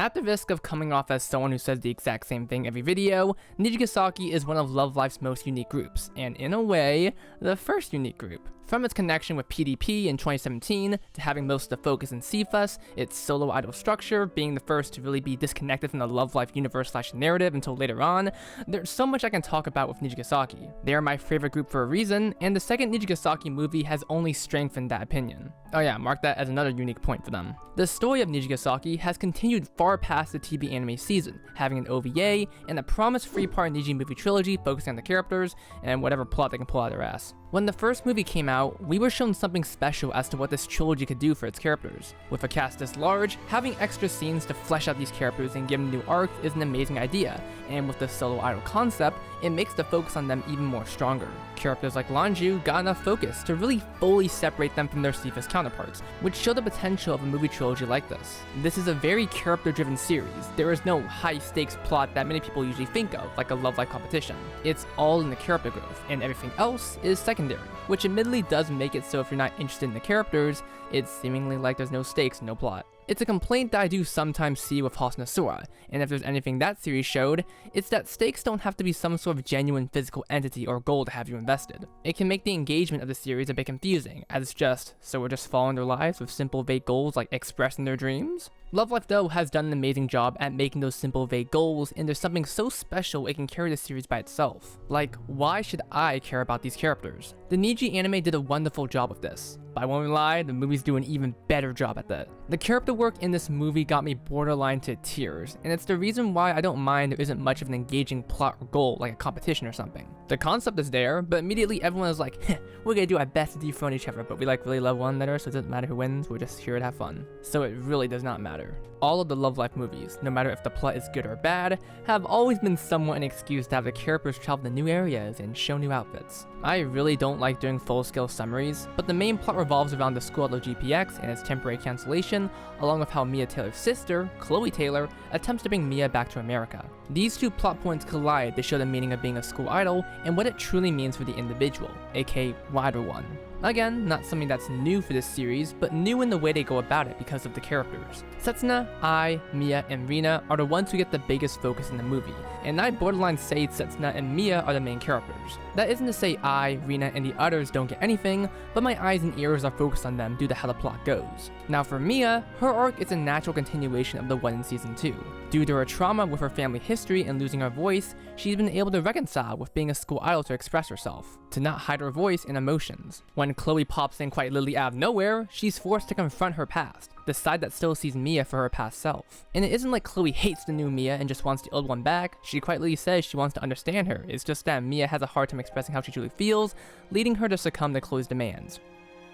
At the risk of coming off as someone who says the exact same thing every video, Nijigasaki is one of Love Life's most unique groups, and in a way, the first unique group. From its connection with PDP in 2017, to having most of the focus in CFUS, its solo idol structure, being the first to really be disconnected from the Love Life universe/narrative until later on, there's so much I can talk about with Nijigasaki. They are my favorite group for a reason, and the second Nijigasaki movie has only strengthened that opinion. Oh yeah, mark that as another unique point for them. The story of Nijigasaki has continued far past the TV anime season, having an OVA and a promised 3-part Niji movie trilogy focusing on the characters and whatever plot they can pull out of their ass. When the first movie came out, we were shown something special as to what this trilogy could do for its characters. With a cast this large, having extra scenes to flesh out these characters and give them new arcs is an amazing idea, and with the solo idol concept, it makes the focus on them even more stronger. Characters like Lanju got enough focus to really fully separate them from their CFUS counterparts, which show the potential of a movie trilogy like this. This is a very character-driven series. There is no high-stakes plot that many people usually think of, like a Love Life competition. It's all in the character growth, and everything else is secondary, which admittedly does make it so if you're not interested in the characters, it's seemingly like there's no stakes, no plot. It's a complaint that I do sometimes see with Hasunosora, and if there's anything that series showed, it's that stakes don't have to be some sort of genuine physical entity or goal to have you invested. It can make the engagement of the series a bit confusing, as it's just, so we're just following their lives with simple vague goals like expressing their dreams? Love Life though has done an amazing job at making those simple vague goals into something so special it can carry the series by itself. Like, why should I care about these characters? The Niji anime did a wonderful job with this, but I won't lie, the movies do an even better job at that. The character work in this movie got me borderline to tears, and it's the reason why I don't mind there isn't much of an engaging plot or goal like a competition or something. The concept is there, but immediately everyone is like, we're gonna do our best to dethrone each other, but we really love one another, so it doesn't matter who wins, we're just here to have fun. So it really does not matter. All of the Love Life movies, no matter if the plot is good or bad, have always been somewhat an excuse to have the characters travel to new areas and show new outfits. I really don't like doing full-scale summaries, but the main plot revolves around the school idol GPX and its temporary cancellation, along with how Mia Taylor's sister, Chloe Taylor, attempts to bring Mia back to America. These two plot points collide to show the meaning of being a school idol and what it truly means for the individual, aka wider one. Again, not something that's new for this series, but new in the way they go about it because of the characters. Setsuna, Ai, Mia, and Rina are the ones who get the biggest focus in the movie, and I borderline say Setsuna and Mia are the main characters. That isn't to say Ai, Rina, and the others don't get anything, but my eyes and ears are focused on them due to how the plot goes. Now for Mia, her arc is a natural continuation of the one in season 2. Due to her trauma with her family history and losing her voice, she's been able to reconcile with being a school idol to express herself, to not hide her voice and emotions. When Chloe pops in quite literally out of nowhere, she's forced to confront her past, the side that still sees Mia for her past self. And it isn't like Chloe hates the new Mia and just wants the old one back, she quite literally says she wants to understand her, it's just that Mia has a hard time expressing how she truly feels, leading her to succumb to Chloe's demands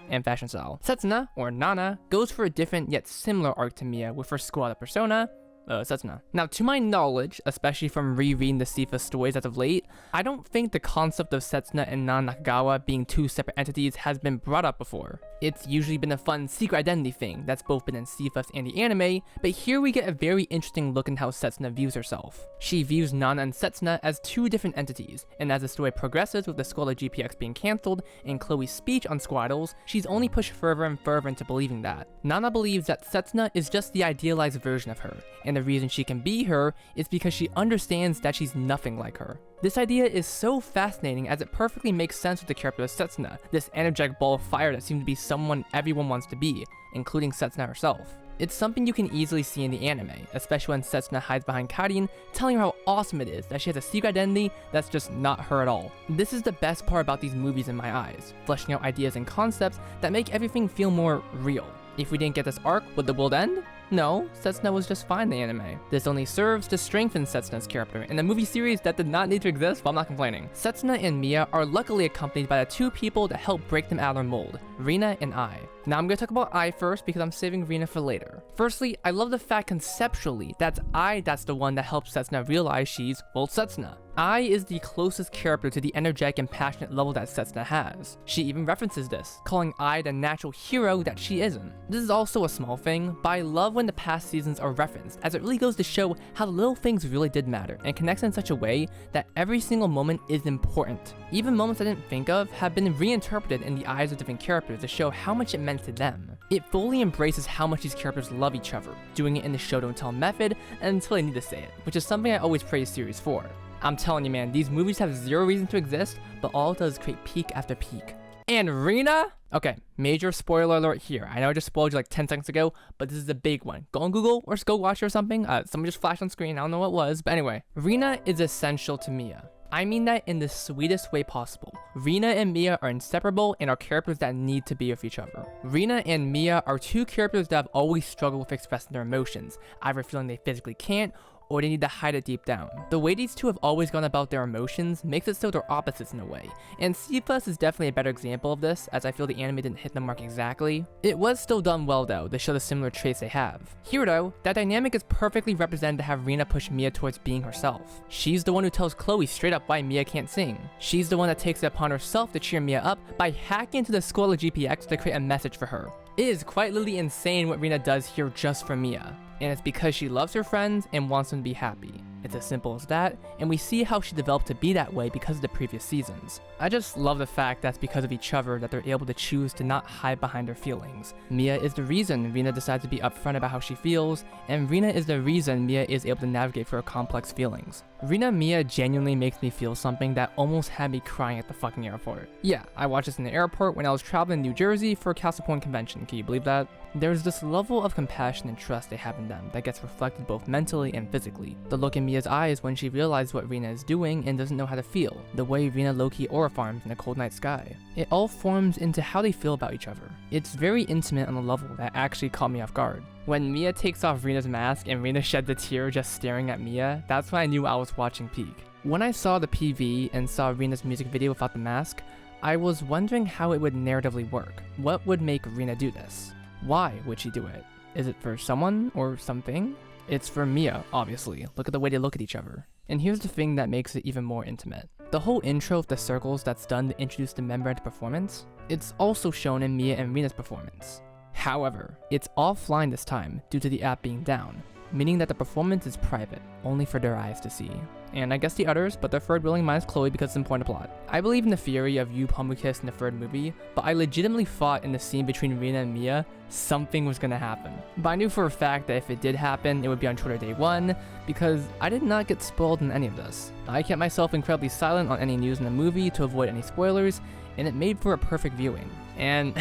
and fashion style. Setsuna, or Nana, goes for a different yet similar arc to Mia with her school idol persona, Setsuna. Now, to my knowledge, especially from rereading the CFUS stories as of late, I don't think the concept of Setsuna and Nana Nakagawa being two separate entities has been brought up before. It's usually been a fun secret identity thing that's both been in CFUS and the anime, but here we get a very interesting look in how Setsuna views herself. She views Nana and Setsuna as two different entities, and as the story progresses with the School of GPX being cancelled and Chloe's speech on School Idols, she's only pushed further and further into believing that. Nana believes that Setsuna is just the idealized version of her, and the reason she can be her is because she understands that she's nothing like her. This idea is so fascinating as it perfectly makes sense with the character of Setsuna, this energetic ball of fire that seems to be someone everyone wants to be, including Setsuna herself. It's something you can easily see in the anime, especially when Setsuna hides behind Karin, telling her how awesome it is that she has a secret identity that's just not her at all. This is the best part about these movies in my eyes, fleshing out ideas and concepts that make everything feel more real. If we didn't get this arc, would the world end? No, Setsuna was just fine in the anime. This only serves to strengthen Setsuna's character in a movie series that did not need to exist, but I'm not complaining. Setsuna and Mia are luckily accompanied by the two people that help break them out of their mold, Rina and Ai. Now I'm going to talk about Ai first because I'm saving Rina for later. Firstly, I love the fact conceptually that's Ai that's the one that helps Setsuna realize she's, well, Setsuna. Ai is the closest character to the energetic and passionate level that Setsuna has. She even references this, calling Ai the natural hero that she isn't. This is also a small thing, but I love when the past seasons are referenced, as it really goes to show how the little things really did matter, and connects in such a way that every single moment is important. Even moments I didn't think of have been reinterpreted in the eyes of different characters to show how much it meant to them. It fully embraces how much these characters love each other, doing it in the show don't tell method until they need to say it, which is something I always praise series for. I'm telling you, man, these movies have zero reason to exist, but all it does is create peak after peak. And Rina? Okay, major spoiler alert here. I know I just spoiled you like 10 seconds ago, but this is a big one. Go on Google or just go watch it or something. Someone just flashed on screen, I don't know what it was, but anyway. Rina is essential to Mia. I mean that in the sweetest way possible. Rina and Mia are inseparable and are characters that need to be with each other. Rina and Mia are two characters that have always struggled with expressing their emotions, either feeling they physically can't, or they need to hide it deep down. The way these two have always gone about their emotions makes it so they're opposites in a way, and C+ is definitely a better example of this, as I feel the anime didn't hit the mark exactly. It was still done well though, to show the similar traits they have. Here though, that dynamic is perfectly represented to have Rina push Mia towards being herself. She's the one who tells Chloe straight up why Mia can't sing. She's the one that takes it upon herself to cheer Mia up by hacking into the Scholar GPX to create a message for her. It is quite literally insane what Rina does here just for Mia, and it's because she loves her friends and wants them to be happy. It's as simple as that, and we see how she developed to be that way because of the previous seasons. I just love the fact that's because of each other that they're able to choose to not hide behind their feelings. Mia is the reason Rina decides to be upfront about how she feels, and Rina is the reason Mia is able to navigate through her complex feelings. Rina Mia genuinely makes me feel something that almost had me crying at the fucking airport. Yeah, I watched this in the airport when I was traveling to New Jersey for a Castle Point convention, can you believe that? There's this level of compassion and trust they have in them that gets reflected both mentally and physically. The look in Mia's eyes when she realizes what Rina is doing and doesn't know how to feel. The way Rina low-key aura farms in a cold night sky. It all forms into how they feel about each other. It's very intimate on a level that actually caught me off guard. When Mia takes off Rina's mask and Rina sheds a tear just staring at Mia, that's when I knew I was watching peak. When I saw the PV and saw Rina's music video without the mask, I was wondering how it would narratively work. What would make Rina do this? Why would she do it? Is it for someone or something? It's for Mia, obviously. Look at the way they look at each other. And here's the thing that makes it even more intimate. The whole intro of the circles that's done to introduce the member into performance, it's also shown in Mia and Rina's performance. However, it's offline this time due to the app being down, meaning that the performance is private, only for their eyes to see. And I guess the others, but the third willing minus Chloe because it's important to plot. I believe in the theory of you pummel kiss in the third movie, but I legitimately thought in the scene between Rina and Mia, something was gonna happen. But I knew for a fact that if it did happen, it would be on Twitter day one, because I did not get spoiled in any of this. I kept myself incredibly silent on any news in the movie to avoid any spoilers, and it made for a perfect viewing. And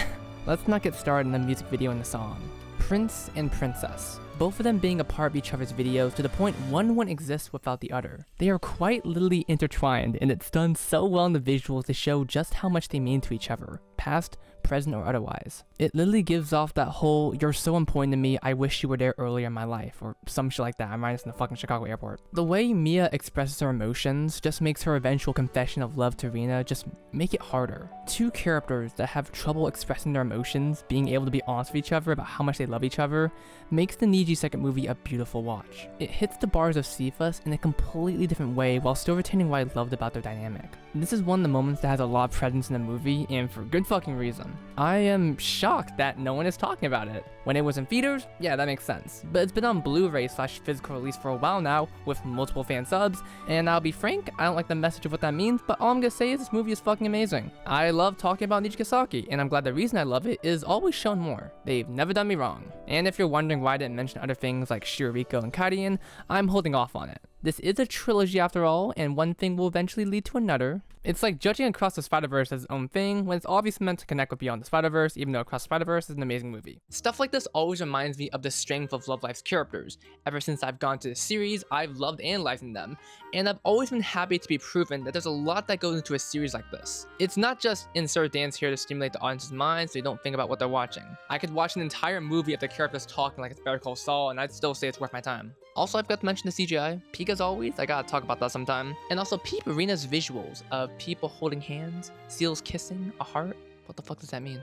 let's not get started in the music video and the song. Prince and Princess. Both of them being a part of each other's videos to the point one wouldn't exist without the other. They are quite literally intertwined, and it's done so well in the visuals to show just how much they mean to each other, past, present, or otherwise. It literally gives off that whole, you're so important to me, I wish you were there earlier in my life, or some shit like that. I'm riding in the fucking Chicago airport. The way Mia expresses her emotions just makes her eventual confession of love to Rina just make it harder. Two characters that have trouble expressing their emotions, being able to be honest with each other about how much they love each other, makes the Nijigasaki movie a beautiful watch. It hits the bars of C+ in a completely different way while still retaining what I loved about their dynamic. This is one of the moments that has a lot of presence in the movie, and for good fucking reason. I am shocked that no one is talking about it. When it was in theaters, yeah, that makes sense. But it's been on Blu-ray / physical release for a while now, with multiple fan subs, and I'll be frank, I don't like the message of what that means, but all I'm gonna say is this movie is fucking amazing. I love talking about Nijigasaki, and I'm glad the reason I love it is always shown more. They've never done me wrong. And if you're wondering why I didn't mention other things like Shiriko and Karian, I'm holding off on it. This is a trilogy after all, and one thing will eventually lead to another. It's like judging Across the Spider-Verse as its own thing, when it's obviously meant to connect with Beyond the Spider-Verse, even though Across the Spider-Verse is an amazing movie. Stuff like this always reminds me of the strength of Love Live's characters. Ever since I've gone to the series, I've loved analyzing them, and I've always been happy to be proven that there's a lot that goes into a series like this. It's not just insert dance here to stimulate the audience's mind so they don't think about what they're watching. I could watch an entire movie of the characters talking like it's Better Call Saul, and I'd still say it's worth my time. Also, I forgot to mention the CGI. Peak as always, I gotta talk about that sometime. And also peep Rina's visuals of people holding hands, seals kissing, a heart. What the fuck does that mean?